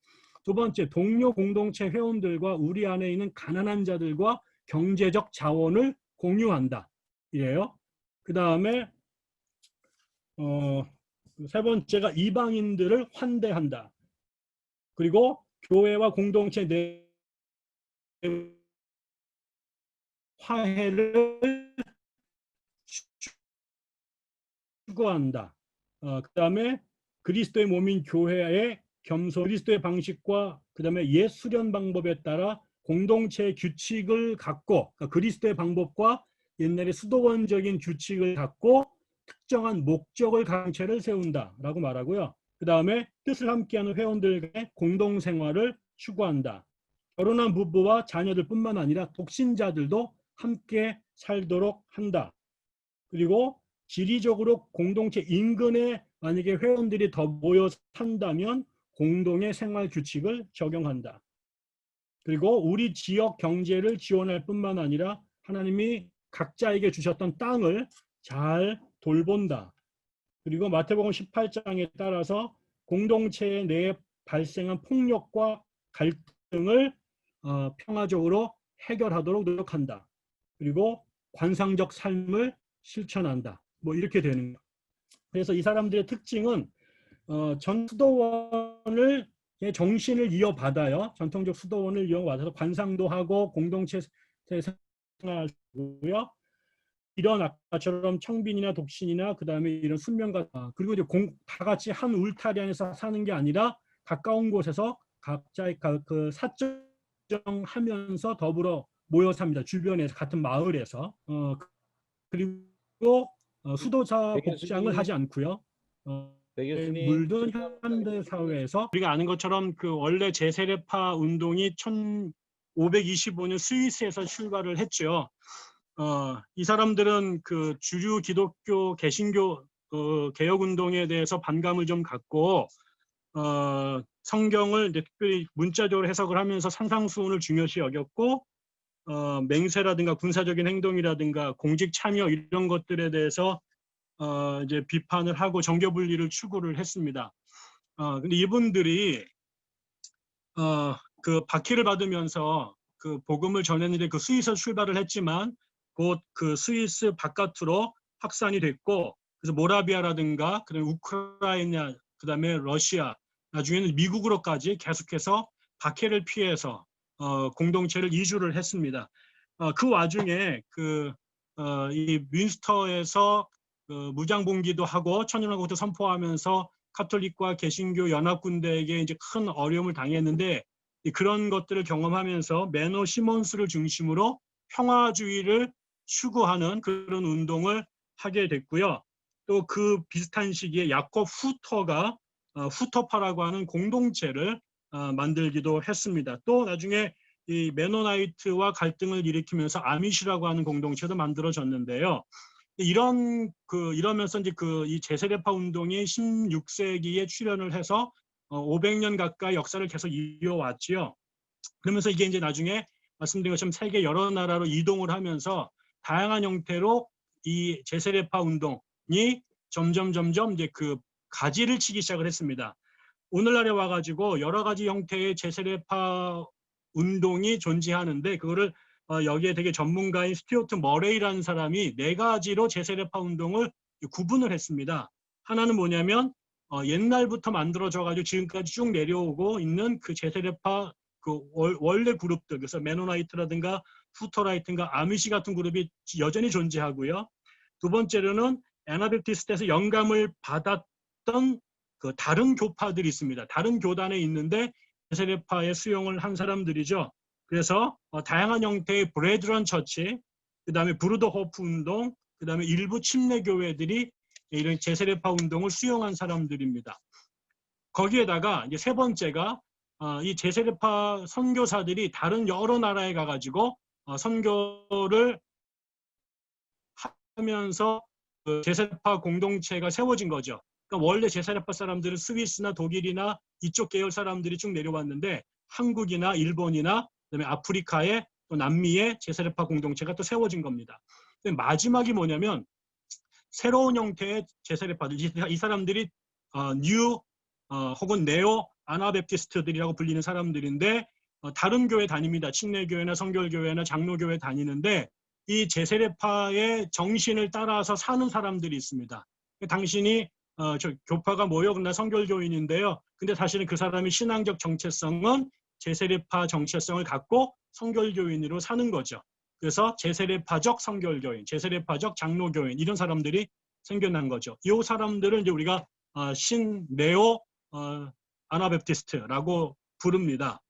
Speaker 1: 두 번째, 동료 공동체 회원들과 우리 안에 있는 가난한 자들과 경제적 자원을 공유한다. 이래요. 그 다음에 세 번째가 이방인들을 환대한다. 그리고 교회와 공동체 내 화해를 추구한다. 그 다음에 그리스도의 몸인 교회의 겸손, 그리스도의 방식과 그 다음에 옛 수련 방법에 따라 공동체의 규칙을 갖고, 그러니까 그리스도의 방법과 옛날의 수도원적인 규칙을 갖고 특정한 목적을 강체를 세운다라고 말하고요. 그 다음에 뜻을 함께하는 회원들의 공동생활을 추구한다. 결혼한 부부와 자녀들뿐만 아니라 독신자들도 함께 살도록 한다. 그리고 지리적으로 공동체 인근에 만약에 회원들이 더 모여 산다면 공동의 생활 규칙을 적용한다. 그리고 우리 지역 경제를 지원할 뿐만 아니라 하나님이 각자에게 주셨던 땅을 잘 돌본다. 그리고 마태복음 18장에 따라서 공동체 내에 발생한 폭력과 갈등을 평화적으로 해결하도록 노력한다. 그리고 관상적 삶을 실천한다. 뭐 이렇게 되는 거예요. 그래서 이 사람들의 특징은 전 수도원을 정신을 이어받아요. 전통적 수도원을 이어받아서 관상도 하고 공동체 생활하고요. 이런 아까처럼 청빈이나 독신이나 그 다음에 이런 순명가, 그리고 이제 다 같이 한 울타리 안에서 사는 게 아니라 가까운 곳에서 각자의 그 사정하면서 더불어 모여 삽니다. 주변에서 같은 마을에서. 그리고 수도사 복장을 하지 않고요.
Speaker 2: 교수님,
Speaker 1: 물든 현대 사회에서 우리가 아는 것처럼 그 원래 제세례파 운동이 1525년 스위스에서 출발을 했죠. 이 사람들은 그 주류 기독교 개신교 개혁 운동에 대해서 반감을 좀 갖고 성경을 특별히 문자적으로 해석을 하면서 상상수훈을 중요시 여겼고 맹세라든가 군사적인 행동이라든가 공직 참여 이런 것들에 대해서 이제 비판을 하고 정교 분리를 추구를 했습니다. 근데 이분들이 그 박해를 받으면서 그 복음을 전했는데 그 스위스에서 출발을 했지만 곧 그 스위스 바깥으로 확산이 됐고, 그래서 모라비아라든가 그다음에 우크라이나 그다음에 러시아, 나중에는 미국으로까지 계속해서 박해를 피해서 공동체를 이주를 했습니다. 그 와중에 이 윈스터에서 무장봉기도 하고 천연왕국도 선포하면서 카톨릭과 개신교 연합군대에게 이제 큰 어려움을 당했는데, 그런 것들을 경험하면서 매너 시몬스를 중심으로 평화주의를 추구하는 그런 운동을 하게 됐고요. 또 그 비슷한 시기에 야콥 후터가 후터파라고 하는 공동체를 만들기도 했습니다. 또 나중에 이 메노나이트와 갈등을 일으키면서 아미시라고 하는 공동체도 만들어졌는데요. 이러면서 이제 이 제세례파 운동이 16세기에 출현을 해서 500년 가까이 역사를 계속 이어왔지요. 그러면서 이게 이제 나중에 말씀드린 것처럼 세계 여러 나라로 이동을 하면서 다양한 형태로 이 제세례파 운동이 점점 이제 그 가지를 치기 시작을 했습니다. 오늘날에 와가지고 여러 가지 형태의 제세례파 운동이 존재하는데 그거를 여기에 되게 전문가인 스튜어트 머레이라는 사람이 4가지로 제세례파 운동을 구분을 했습니다. 하나는 뭐냐면 옛날부터 만들어져 가지고 지금까지 쭉 내려오고 있는 그 제세례파 그 원래 그룹들, 그래서 메노나이트라든가 후터라이트인가 아미시 같은 그룹이 여전히 존재하고요. 두 번째로는 애나베프티스트에서 영감을 받았던 그 다른 교파들이 있습니다. 다른 교단에 있는데 제세례파에 수용을 한 사람들이죠. 그래서 다양한 형태의 브레드런 처치, 그 다음에 브루더 호프 운동, 그 다음에 일부 침례 교회들이 이런 제세례파 운동을 수용한 사람들입니다. 거기에다가 이제 세 번째가 이 제세례파 선교사들이 다른 여러 나라에 가가지고 선교를 하면서 그 제세례파 공동체가 세워진 거죠. 그러니까 원래 제세례파 사람들은 스위스나 독일이나 이쪽 계열 사람들이 쭉 내려왔는데 한국이나 일본이나 그다음에 아프리카에 또 남미에 제세례파 공동체가 또 세워진 겁니다. 마지막이 뭐냐면 새로운 형태의 제세례파들, 이 사람들이 뉴 혹은 네오 아나베프티스트들이라고 불리는 사람들인데 다른 교회 다닙니다. 침례교회나 성결교회나 장로교회 다니는데 이 제세례파의 정신을 따라서 사는 사람들이 있습니다. 당신이 저 교파가 뭐요? 그러나 성결교인인데요. 근데 사실은 그 사람의 신앙적 정체성은 제세례파 정체성을 갖고 성결교인으로 사는 거죠. 그래서 제세례파적 성결교인, 제세례파적 장로교인 이런 사람들이 생겨난 거죠. 이 사람들을 이제 우리가 신네오 아나베프티스트라고 부릅니다.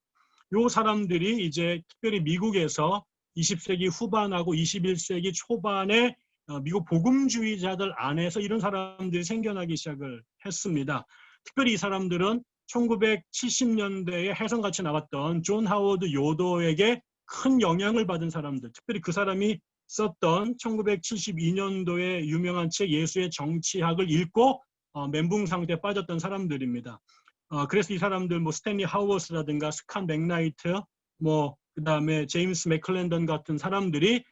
Speaker 1: 이 사람들이 이제 특별히 미국에서 20세기 후반하고 21세기 초반에 미국 복음주의자들 안에서 이런 사람들이 생겨나기 시작을 했습니다. 특별히 이 사람들은 1970년대에 해성같이 나왔던 존 하워드 요도에게 큰 영향을 받은 사람들, 특별히 그 사람이 썼던 1972년도에 유명한 책 예수의 정치학을 읽고 멘붕 상태에 빠졌던 사람들입니다. 그래서 이 사람들 뭐 스탠리 하워스라든가 스칸 맥나이트, 뭐 그다음에 제임스 맥클랜던 같은 사람들이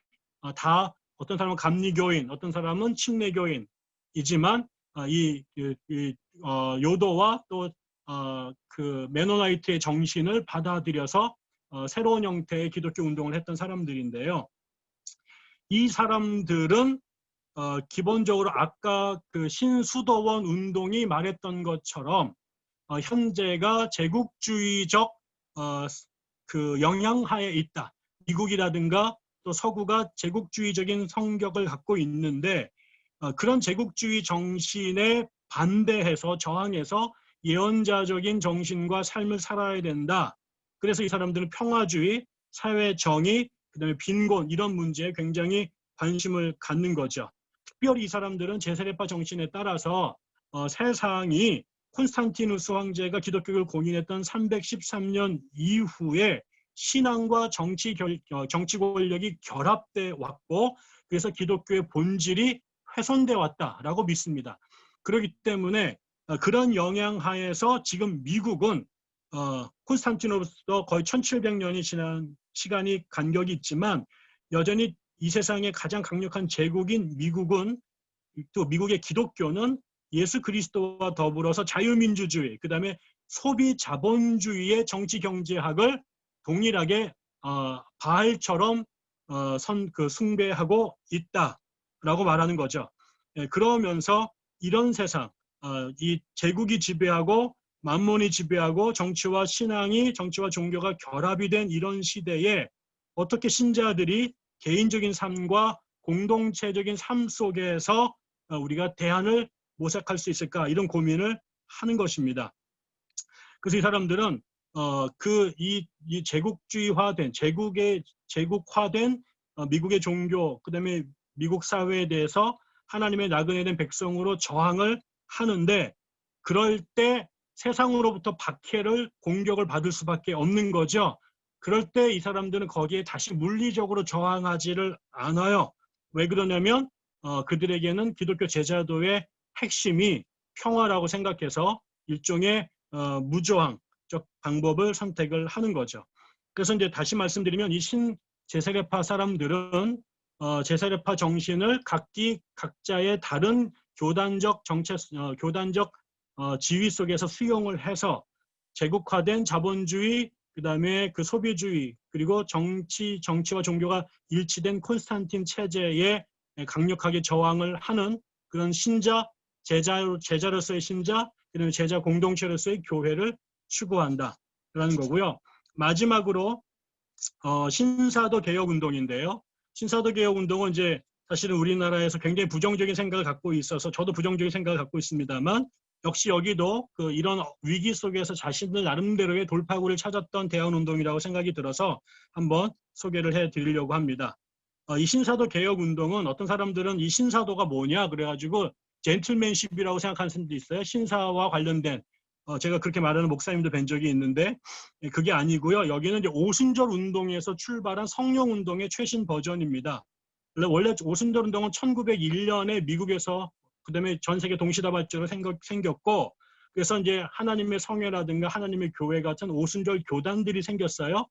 Speaker 1: 다 어떤 사람은 감리교인, 어떤 사람은 침례교인이지만 요도와 또 그 메노나이트의 정신을 받아들여서 새로운 형태의 기독교 운동을 했던 사람들인데요. 이 사람들은 기본적으로 아까 그 신수도원 운동이 말했던 것처럼 현재가 제국주의적 그 영향하에 있다. 미국이라든가 또 서구가 제국주의적인 성격을 갖고 있는데 그런 제국주의 정신에 반대해서 저항해서 예언자적인 정신과 삶을 살아야 된다. 그래서 이 사람들은 평화주의, 사회 정의, 그다음에 빈곤 이런 문제에 굉장히 관심을 갖는 거죠. 특별히 이 사람들은 제세례파 정신에 따라서 세상이 콘스탄티누스 황제가 기독교를 공인했던 313년 이후에 신앙과 정치 권력이 결합돼 왔고 그래서 기독교의 본질이 훼손돼 왔다라고 믿습니다. 그렇기 때문에 그런 영향 하에서 지금 미국은 콘스탄티누스도 거의 1700년이 지난 시간이 간격이 있지만 여전히 이 세상의 가장 강력한 제국인 미국은 또 미국의 기독교는 예수 그리스도와 더불어서 자유민주주의, 그 다음에 소비 자본주의의 정치 경제학을 동일하게 바알처럼 숭배하고 있다라고 말하는 거죠. 그러면서 이런 세상, 이 제국이 지배하고 만몬이 지배하고 정치와 신앙이, 정치와 종교가 결합이 된 이런 시대에 어떻게 신자들이 개인적인 삶과 공동체적인 삶 속에서 우리가 대안을 모색할 수 있을까 이런 고민을 하는 것입니다. 그래서 이 사람들은 이 제국주의화된 제국화된 미국의 종교 그다음에 미국 사회에 대해서 하나님의 나그네 된 백성으로 저항을 하는데 그럴 때 세상으로부터 박해를 공격을 받을 수밖에 없는 거죠. 그럴 때 이 사람들은 거기에 다시 물리적으로 저항하지를 않아요. 왜 그러냐면 그들에게는 기독교 제자도의 핵심이 평화라고 생각해서 일종의 무저항적 방법을 선택을 하는 거죠. 그래서 이제 다시 말씀드리면 이 신제세례파 사람들은 제세례파 정신을 각자의 다른 교단적 교단적 지위 속에서 수용을 해서 제국화된 자본주의, 그다음에 그 소비주의, 그리고 정치와 종교가 일치된 콘스탄틴 체제에 강력하게 저항을 하는 그런 제자로서의 신자, 그다음에 제자 공동체로서의 교회를 추구한다라는 거고요. 마지막으로 신사도 개혁 운동인데요. 신사도 개혁 운동은 이제 사실은 우리나라에서 굉장히 부정적인 생각을 갖고 있어서 저도 부정적인 생각을 갖고 있습니다만 역시 여기도 이런 위기 속에서 자신들 나름대로의 돌파구를 찾았던 대안운동이라고 생각이 들어서 한번 소개를 해드리려고 합니다. 이 신사도 개혁 운동은 어떤 사람들은 이 신사도가 뭐냐 그래가지고 젠틀맨십이라고 생각하는 사람도 있어요. 신사와 관련된 제가 그렇게 말하는 목사님도 뵌 적이 있는데 그게 아니고요. 여기는 이제 오순절 운동에서 출발한 성령 운동의 최신 버전입니다. 원래 오순절 운동은 1901년에 미국에서 그다음에 전 세계 동시다발적으로 생겼고 그래서 이제 하나님의 성회라든가 하나님의 교회 같은 오순절 교단들이 생겼어요.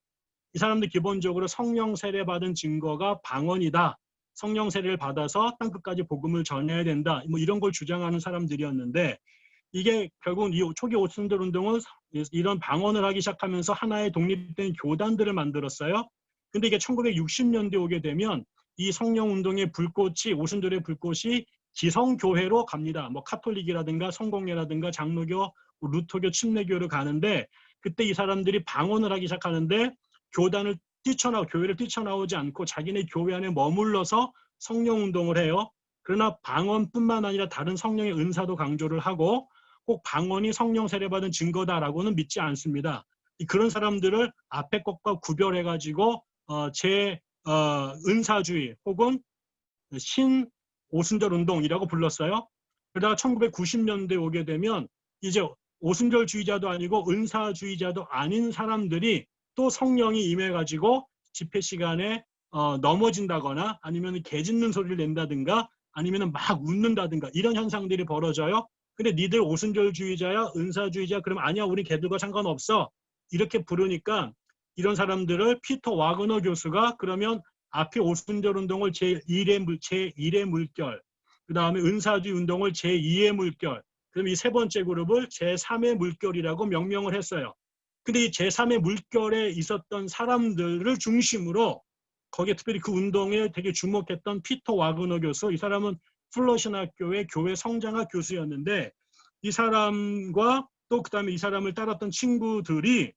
Speaker 1: 이 사람들 기본적으로 성령 세례 받은 증거가 방언이다. 성령 세례를 받아서 땅끝까지 복음을 전해야 된다. 뭐 이런 걸 주장하는 사람들이었는데 이게 결국은 이 초기 오순절 운동은 이런 방언을 하기 시작하면서 하나의 독립된 교단들을 만들었어요. 근데 이게 1960년대 오게 되면 이 성령 운동의 불꽃이 오순절의 불꽃이 기성교회로 갑니다. 뭐 카톨릭이라든가 성공회라든가 장로교, 루터교, 침례교를 가는데 그때 이 사람들이 방언을 하기 시작하는데 교회를 뛰쳐나오지 않고 자기네 교회 안에 머물러서 성령 운동을 해요. 그러나 방언뿐만 아니라 다른 성령의 은사도 강조를 하고 꼭 방언이 성령 세례받은 증거다라고는 믿지 않습니다. 그런 사람들을 앞에 것과 구별해가지고 은사주의 혹은 신 오순절 운동이라고 불렀어요. 그러다가 1990년대 오게 되면 이제 오순절주의자도 아니고 은사주의자도 아닌 사람들이 또 성령이 임해가지고 집회 시간에 넘어진다거나 아니면 개 짖는 소리를 낸다든가 아니면 막 웃는다든가 이런 현상들이 벌어져요. 근데 니들 오순절주의자야 은사주의자 그러면 아니야 우리 걔들과 상관없어 이렇게 부르니까 이런 사람들을 피터 와그너 교수가 그러면 앞에 오순절 운동을 제1의 물결, 그 다음에 은사주의 운동을 제2의 물결, 그럼 이 세 번째 그룹을 제3의 물결이라고 명명을 했어요. 근데 이 제3의 물결에 있었던 사람들을 중심으로 거기에 특별히 그 운동에 되게 주목했던 피터 와그너 교수, 이 사람은 플러신 학교의 교회 성장학 교수였는데 이 사람과 또 그다음에 이 사람을 따랐던 친구들이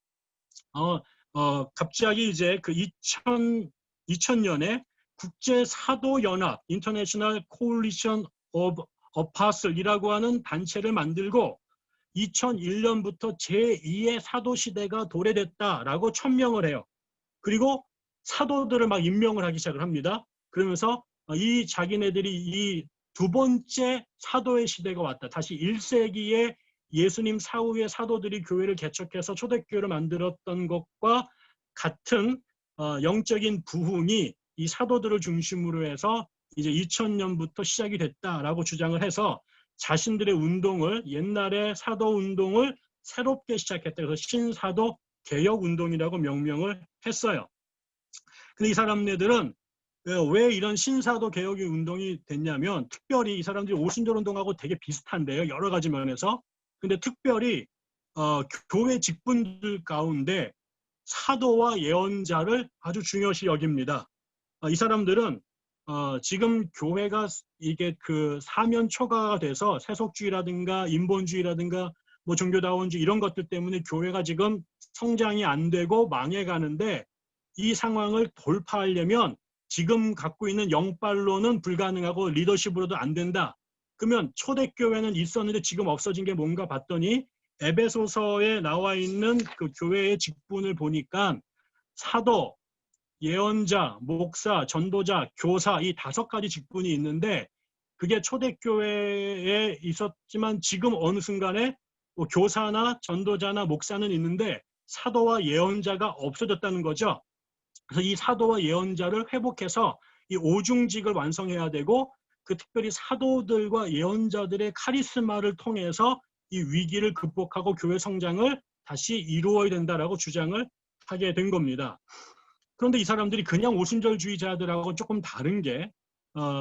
Speaker 1: 갑자기 이제 그 2000년에 국제 사도 연합 (International Coalition of Apostles이라고 하는 단체를 만들고 2001년부터 제2의 사도 시대가 도래됐다라고 천명을 해요. 그리고 사도들을 막 임명을 하기 시작을 합니다. 그러면서 이 자기네들이 이 두 번째 사도의 시대가 왔다. 다시 1세기에 예수님 사후에 사도들이 교회를 개척해서 초대교회를 만들었던 것과 같은 영적인 부흥이 이 사도들을 중심으로 해서 이제 2000년부터 시작이 됐다라고 주장을 해서 자신들의 운동을 옛날의 사도 운동을 새롭게 시작했다. 그래서 신사도 개혁 운동이라고 명명을 했어요. 근데 이 사람네들은 왜 이런 신사도 개혁의 운동이 됐냐면 특별히 이 사람들이 오순절 운동하고 되게 비슷한데요. 여러 가지 면에서. 근데 특별히 교회 직분들 가운데 사도와 예언자를 아주 중요시 여깁니다. 이 사람들은 지금 교회가 이게 그 사면 초과가 돼서 세속주의라든가 인본주의라든가 뭐 종교다원주의 이런 것들 때문에 교회가 지금 성장이 안 되고 망해가는데 이 상황을 돌파하려면 지금 갖고 있는 영빨로는 불가능하고 리더십으로도 안 된다. 그러면 초대교회는 있었는데 지금 없어진 게 뭔가 봤더니 에베소서에 나와 있는 그 교회의 직분을 보니까 사도, 예언자, 목사, 전도자, 교사 이 5가지 직분이 있는데 그게 초대교회에 있었지만 지금 어느 순간에 뭐 교사나 전도자나 목사는 있는데 사도와 예언자가 없어졌다는 거죠. 그래서 이 사도와 예언자를 회복해서 이 오중직을 완성해야 되고, 그 특별히 사도들과 예언자들의 카리스마를 통해서 이 위기를 극복하고 교회 성장을 다시 이루어야 된다라고 주장을 하게 된 겁니다. 그런데 이 사람들이 그냥 오순절주의자들하고 조금 다른 게,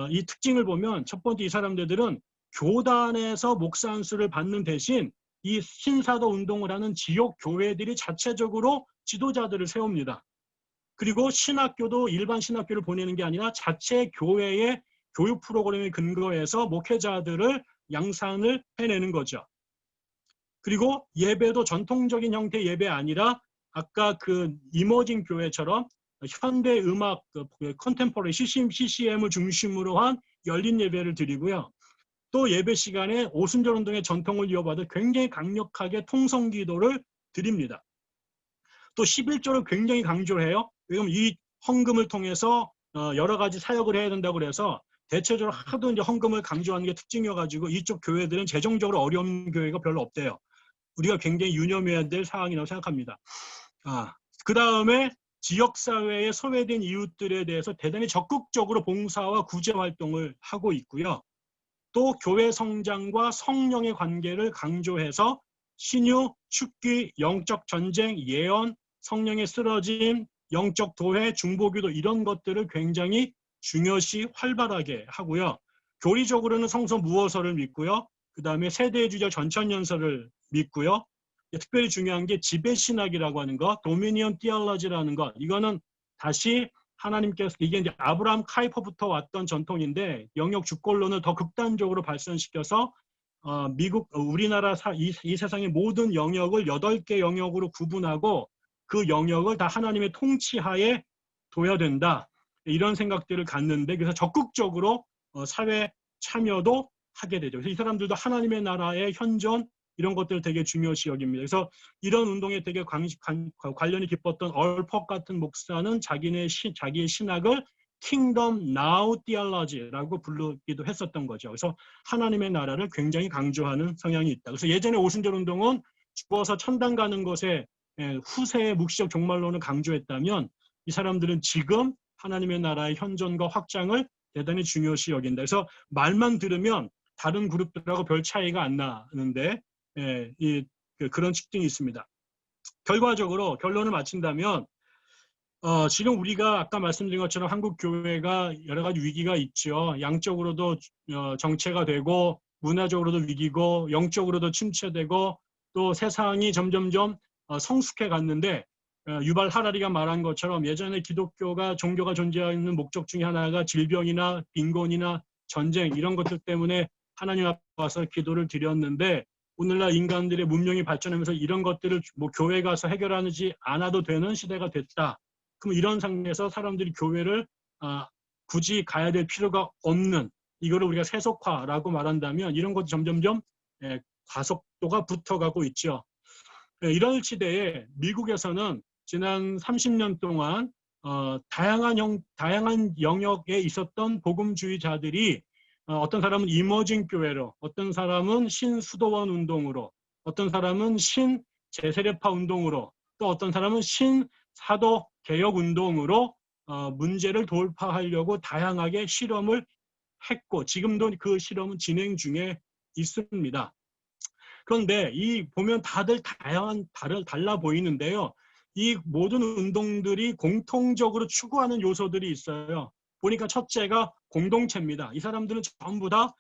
Speaker 1: 이 특징을 보면 첫 번째, 이 사람들은 교단에서 목사 안수를 받는 대신 이 신사도 운동을 하는 지역 교회들이 자체적으로 지도자들을 세웁니다. 그리고 신학교도 일반 신학교를 보내는 게 아니라 자체 교회의 교육 프로그램에 근거해서 목회자들을 양산을 해내는 거죠. 그리고 예배도 전통적인 형태의 예배 아니라 아까 그 이머징 교회처럼 현대 음악, 컨템포러리 CCM을 중심으로 한 열린 예배를 드리고요. 또 예배 시간에 오순절 운동의 전통을 이어받아 굉장히 강력하게 통성 기도를 드립니다. 또 11조를 굉장히 강조해요. 왜냐하면 이 헌금을 통해서 여러 가지 사역을 해야 된다고 그래서 대체적으로 하도 이제 헌금을 강조하는 게 특징이어가지고 이쪽 교회들은 재정적으로 어려운 교회가 별로 없대요. 우리가 굉장히 유념해야 될 사항이라고 생각합니다. 그 다음에 지역사회의 소외된 이웃들에 대해서 대단히 적극적으로 봉사와 구제 활동을 하고 있고요. 또 교회 성장과 성령의 관계를 강조해서 신유, 축기, 영적 전쟁, 예언, 성령의 쓰러짐, 영적 도회, 중보기도 이런 것들을 굉장히 중요시 활발하게 하고요. 교리적으로는 성서 무어서를 믿고요. 그 다음에 세대주적 전천연설을 믿고요. 특별히 중요한 게 지배신학이라고 하는 것, 도미니언 티올로지라는 것. 이거는 다시 하나님께서, 이게 이제 아브라함 카이퍼부터 왔던 전통인데 영역 주권론을 더 극단적으로 발전시켜서 우리나라 이 세상의 모든 영역을 8개 영역으로 구분하고 그 영역을 다 하나님의 통치하에 둬야 된다. 이런 생각들을 갖는데, 그래서 적극적으로 사회 참여도 하게 되죠. 그래서 이 사람들도 하나님의 나라의 현존 이런 것들을 되게 중요시 여깁니다. 그래서 이런 운동에 되게 관련이 깊었던 얼퍽 같은 목사는 자기의 신학을 Kingdom Now Theology라고 부르기도 했었던 거죠. 그래서 하나님의 나라를 굉장히 강조하는 성향이 있다. 그래서 예전에 오순절 운동은 죽어서 천당 가는 것에 후세의 묵시적 종말론을 강조했다면, 이 사람들은 지금 하나님의 나라의 현존과 확장을 대단히 중요시 여긴다. 그래서 말만 들으면 다른 그룹들하고 별 차이가 안 나는데 그런 특징이 있습니다. 결과적으로 결론을 마친다면 지금 우리가 아까 말씀드린 것처럼 한국 교회가 여러 가지 위기가 있죠. 양적으로도 정체가 되고 문화적으로도 위기고 영적으로도 침체되고 또 세상이 점점점 성숙해 갔는데, 유발 하라리가 말한 것처럼 예전에 기독교가 종교가 존재하는 목적 중에 하나가 질병이나 빈곤이나 전쟁 이런 것들 때문에 하나님 앞에 와서 기도를 드렸는데, 오늘날 인간들의 문명이 발전하면서 이런 것들을 뭐 교회 가서 해결하지 않아도 되는 시대가 됐다. 그럼 이런 상황에서 사람들이 교회를 굳이 가야 될 필요가 없는, 이거를 우리가 세속화라고 말한다면 이런 것도 점점점 가속도가 붙어가고 있죠. 이런 시대에 미국에서는 지난 30년 동안 다양한 영역에 있었던 복음주의자들이 어떤 사람은 이머징 교회로, 어떤 사람은 신수도원 운동으로, 어떤 사람은 신제세례파 운동으로, 또 어떤 사람은 신사도 개혁 운동으로 문제를 돌파하려고 다양하게 실험을 했고, 지금도 그 실험은 진행 중에 있습니다. 그런데 이 보면 다들 달라 보이는데요. 이 모든 운동들이 공통적으로 추구하는 요소들이 있어요. 보니까 첫째가 공동체입니다. 이 사람들은 전부 다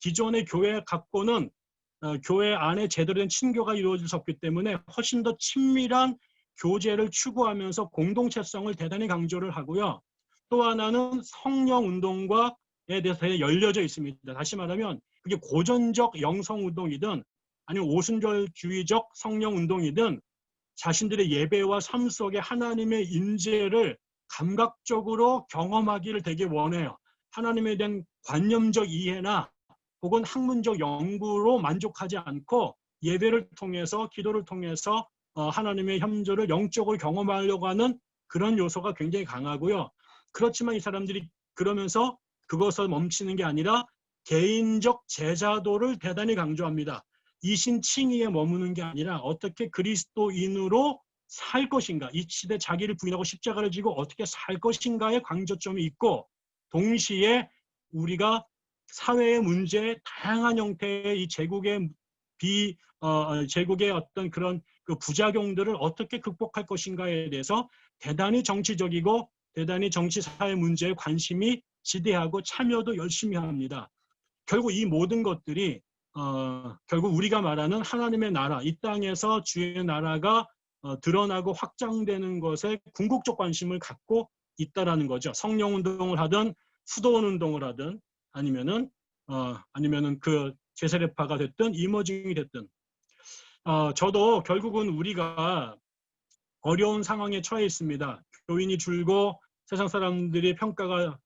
Speaker 1: 기존의 교회 갖고는 교회 안에 제대로 된 친교가 이루어질 수 없기 때문에 훨씬 더 친밀한 교제를 추구하면서 공동체성을 대단히 강조를 하고요. 또 하나는 성령 운동과에 대해서 열려져 있습니다. 다시 말하면 그게 고전적 영성 운동이든 아니면 오순절주의적 성령 운동이든 자신들의 예배와 삶 속에 하나님의 임재를 감각적으로 경험하기를 되게 원해요. 하나님에 대한 관념적 이해나 혹은 학문적 연구로 만족하지 않고 예배를 통해서, 기도를 통해서 하나님의 현존을 영적으로 경험하려고 하는 그런 요소가 굉장히 강하고요. 그렇지만 이 사람들이 그러면서 그것을 멈추는 게 아니라 개인적 제자도를 대단히 강조합니다. 이신칭의에 머무는 게 아니라 어떻게 그리스도인으로 살 것인가, 이 시대 자기를 부인하고 십자가를 지고 어떻게 살 것인가에 강조점이 있고, 동시에 우리가 사회의 문제, 다양한 형태의 이 제국의 제국의 어떤 그런 그 부작용들을 어떻게 극복할 것인가에 대해서 대단히 정치적이고 대단히 정치 사회 문제에 관심이 지대하고 참여도 열심히 합니다. 결국 이 모든 것들이 결국 우리가 말하는 하나님의 나라, 이 땅에서 주의 나라가 드러나고 확장되는 것에 궁극적 관심을 갖고 있다라는 거죠. 성령 운동을 하든 수도원 운동을 하든 아니면은 그 제세례파가 됐든 이머징이 됐든, 저도 결국은 우리가 어려운 상황에 처해 있습니다. 교인이 줄고 세상 사람들의 평가가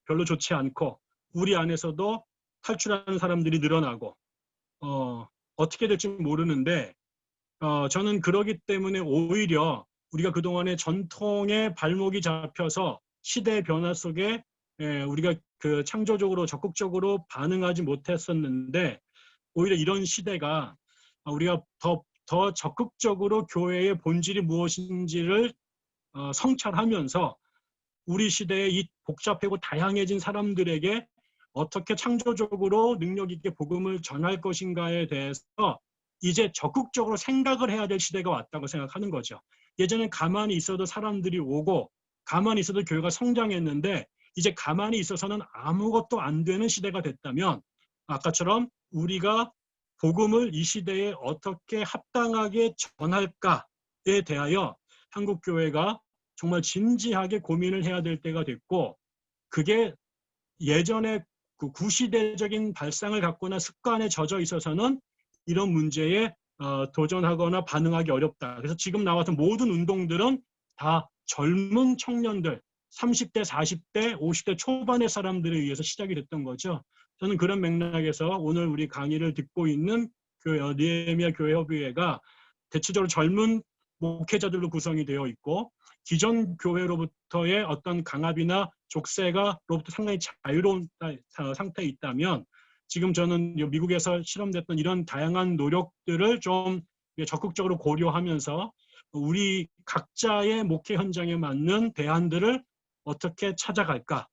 Speaker 1: 별로 좋지 않고 우리 안에서도 탈출하는 사람들이 늘어나고 어떻게 될지 모르는데, 저는 그러기 때문에 오히려 우리가 그동안에 전통의 발목이 잡혀서 시대의 변화 속에 우리가 그 창조적으로 적극적으로 반응하지 못했었는데, 오히려 이런 시대가 우리가 더 적극적으로 교회의 본질이 무엇인지를 성찰하면서 우리 시대의 이 복잡하고 다양해진 사람들에게 어떻게 창조적으로 능력 있게 복음을 전할 것인가에 대해서 이제 적극적으로 생각을 해야 될 시대가 왔다고 생각하는 거죠. 예전엔 가만히 있어도 사람들이 오고 가만히 있어도 교회가 성장했는데, 이제 가만히 있어서는 아무것도 안 되는 시대가 됐다면, 아까처럼 우리가 복음을 이 시대에 어떻게 합당하게 전할까에 대하여 한국 교회가 정말 진지하게 고민을 해야 될 때가 됐고, 그게 예전에 그 구시대적인 발상을 갖거나 습관에 젖어 있어서는 이런 문제에 도전하거나 반응하기 어렵다. 그래서 지금 나왔던 모든 운동들은 다 젊은 청년들, 30대, 40대, 50대 초반의 사람들에 의해서 시작이 됐던 거죠. 저는 그런 맥락에서 오늘 우리 강의를 듣고 있는 그 느헤미야 교회협의회가 대체적으로 젊은 목회자들로 구성이 되어 있고, 기존 교회로부터의 어떤 강압이나 족쇄가로부터 상당히 자유로운 상태에 있다면, 지금 저는 미국에서 실험됐던 이런 다양한 노력들을 좀 적극적으로 고려하면서 우리 각자의 목회 현장에 맞는 대안들을 어떻게 찾아갈까,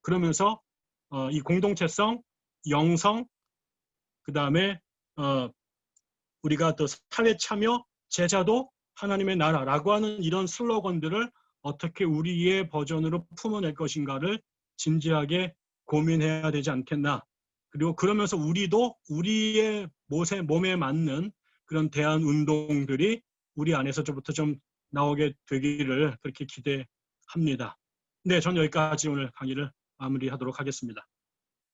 Speaker 1: 그러면서 이 공동체성, 영성, 그 다음에 우리가 또 사회 참여, 제자도 하나님의 나라라고 하는 이런 슬로건들을 어떻게 우리의 버전으로 품어낼 것인가를 진지하게 고민해야 되지 않겠나. 그리고 그러면서 우리도 우리의 몸에 맞는 그런 대안 운동들이 우리 안에서부터 좀 나오게 되기를 그렇게 기대합니다. 네, 전 여기까지 오늘 강의를 마무리하도록 하겠습니다.